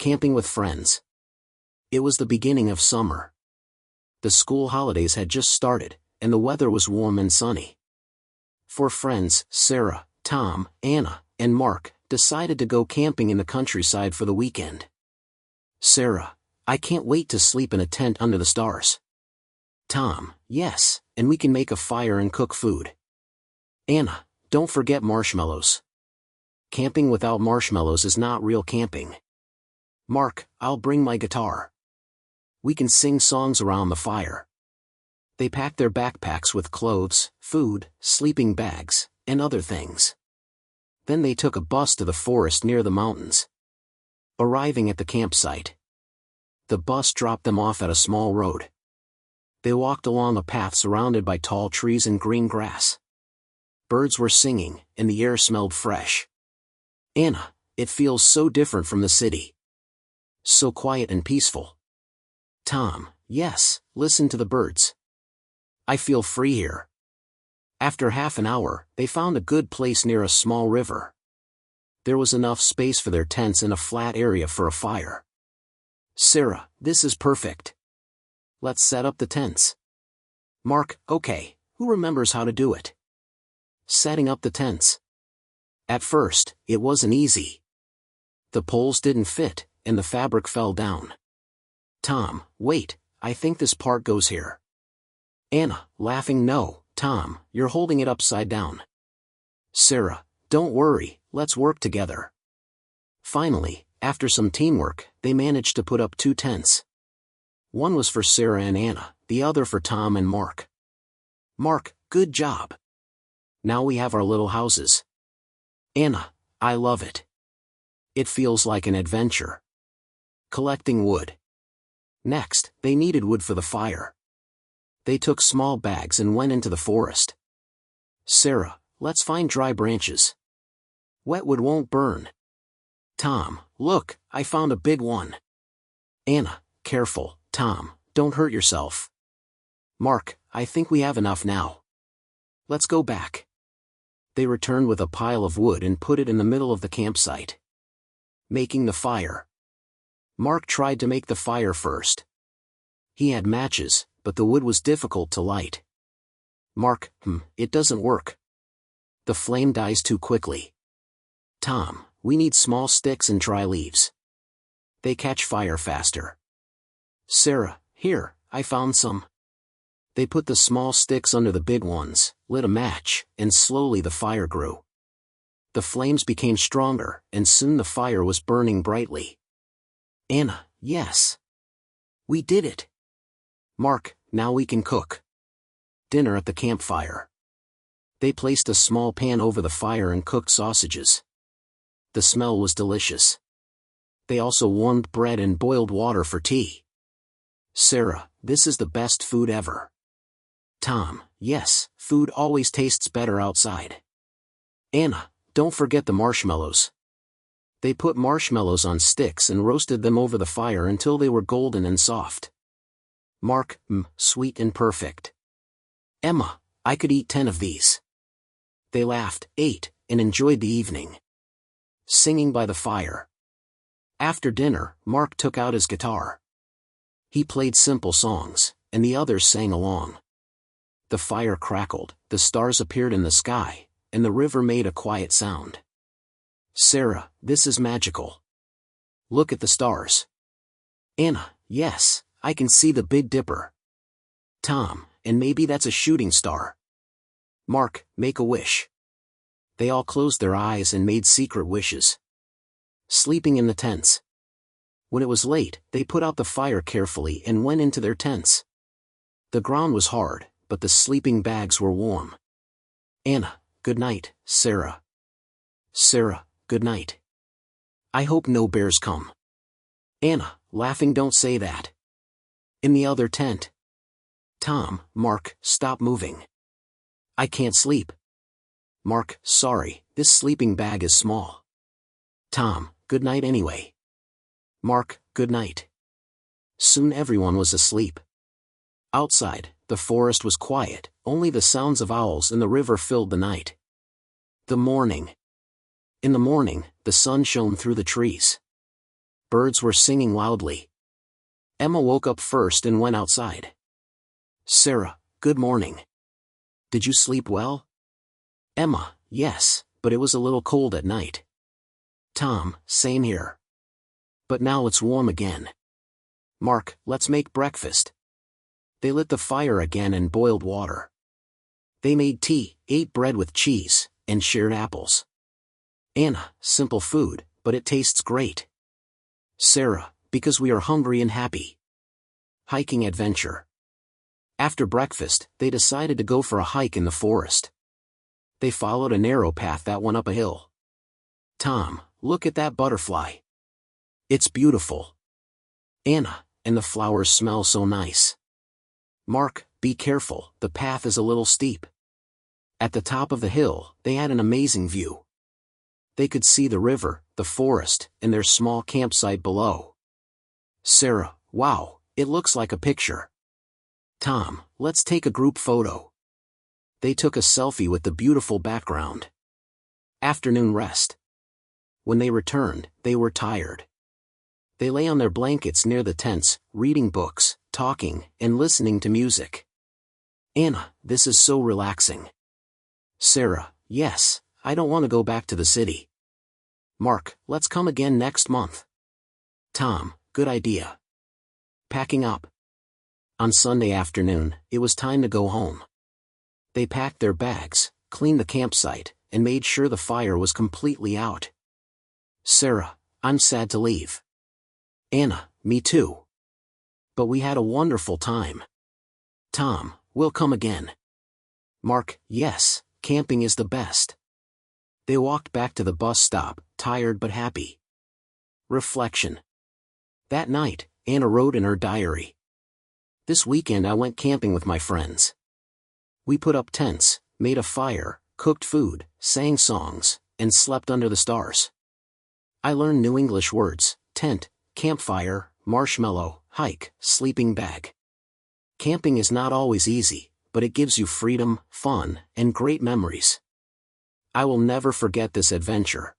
Camping with friends. It was the beginning of summer. The school holidays had just started, and the weather was warm and sunny. Four friends, Sarah, Tom, Anna, and Mark, decided to go camping in the countryside for the weekend. Sarah: I can't wait to sleep in a tent under the stars. Tom: yes, and we can make a fire and cook food. Anna: don't forget marshmallows. Camping without marshmallows is not real camping. Mark: I'll bring my guitar. We can sing songs around the fire. They packed their backpacks with clothes, food, sleeping bags, and other things. Then they took a bus to the forest near the mountains. Arriving at the campsite, the bus dropped them off at a small road. They walked along a path surrounded by tall trees and green grass. Birds were singing, and the air smelled fresh. Anna: it feels so different from the city. So quiet and peaceful. Tom: yes, listen to the birds. I feel free here. After half an hour, they found a good place near a small river. There was enough space for their tents and a flat area for a fire. Sarah: this is perfect. Let's set up the tents. Mark: okay, who remembers how to do it? Setting up the tents. At first, it wasn't easy. The poles didn't fit, and the fabric fell down. Tom: wait, I think this part goes here. Anna, laughing: no, Tom, you're holding it upside down. Sarah: don't worry, let's work together. Finally, after some teamwork, they managed to put up 2 tents. One was for Sarah and Anna, the other for Tom and Mark. Mark: good job. Now we have our little houses. Anna: I love it. It feels like an adventure. Collecting wood. Next, they needed wood for the fire. They took small bags and went into the forest. Sarah: let's find dry branches. Wet wood won't burn. Tom: look, I found a big one. Anna: careful, Tom, don't hurt yourself. Mark: I think we have enough now. Let's go back. They returned with a pile of wood and put it in the middle of the campsite. Making the fire. Mark tried to make the fire first. He had matches, but the wood was difficult to light. Mark: it doesn't work. The flame dies too quickly. Tom: we need small sticks and dry leaves. They catch fire faster. Sarah: here, I found some. They put the small sticks under the big ones, lit a match, and slowly the fire grew. The flames became stronger, and soon the fire was burning brightly. Anna: yes. We did it. Mark: now we can cook. Dinner at the campfire. They placed a small pan over the fire and cooked sausages. The smell was delicious. They also warmed bread and boiled water for tea. Sarah: this is the best food ever. Tom: yes, food always tastes better outside. Anna: don't forget the marshmallows. They put marshmallows on sticks and roasted them over the fire until they were golden and soft. Mark: sweet and perfect. Emma: I could eat 10 of these. They laughed, ate, and enjoyed the evening. Singing by the fire. After dinner, Mark took out his guitar. He played simple songs, and the others sang along. The fire crackled, the stars appeared in the sky, and the river made a quiet sound. Sarah: this is magical. Look at the stars. Anna: yes, I can see the Big Dipper. Tom: and maybe that's a shooting star. Mark: make a wish. They all closed their eyes and made secret wishes. Sleeping in the tents. When it was late, they put out the fire carefully and went into their tents. The ground was hard, but the sleeping bags were warm. Anna: good night, Sarah. Sarah: good night. I hope no bears come. Anna, laughing: don't say that. In the other tent. Tom: Mark, stop moving. I can't sleep. Mark: sorry, this sleeping bag is small. Tom: good night anyway. Mark: good night. Soon everyone was asleep. Outside, the forest was quiet, only the sounds of owls and the river filled the night. The morning. In the morning, the sun shone through the trees. Birds were singing loudly. Emma woke up first and went outside. Sarah, good morning. Did you sleep well? Emma, yes, but it was a little cold at night. Tom, same here. But now it's warm again. Mark, let's make breakfast. They lit the fire again and boiled water. They made tea, ate bread with cheese, and shared apples. Anna, simple food, but it tastes great. Sarah, because we are hungry and happy. Hiking adventure. After breakfast, they decided to go for a hike in the forest. They followed a narrow path that went up a hill. Tom, look at that butterfly. It's beautiful. Anna, and the flowers smell so nice. Mark, be careful, the path is a little steep. At the top of the hill, they had an amazing view. They could see the river, the forest, and their small campsite below. Sarah, wow, it looks like a picture. Tom, let's take a group photo. They took a selfie with the beautiful background. Afternoon rest. When they returned, they were tired. They lay on their blankets near the tents, reading books, talking, and listening to music. Anna, this is so relaxing. Sarah, yes, I don't want to go back to the city. Mark, let's come again next month. Tom, good idea. Packing up. On Sunday afternoon, it was time to go home. They packed their bags, cleaned the campsite, and made sure the fire was completely out. Sarah, I'm sad to leave. Anna, me too. But we had a wonderful time. Tom, we'll come again. Mark, yes, camping is the best. They walked back to the bus stop, tired but happy. Reflection. That night, Anna wrote in her diary. This weekend I went camping with my friends. We put up tents, made a fire, cooked food, sang songs, and slept under the stars. I learned new English words: tent, campfire, marshmallow, hike, sleeping bag. Camping is not always easy, but it gives you freedom, fun, and great memories. I will never forget this adventure.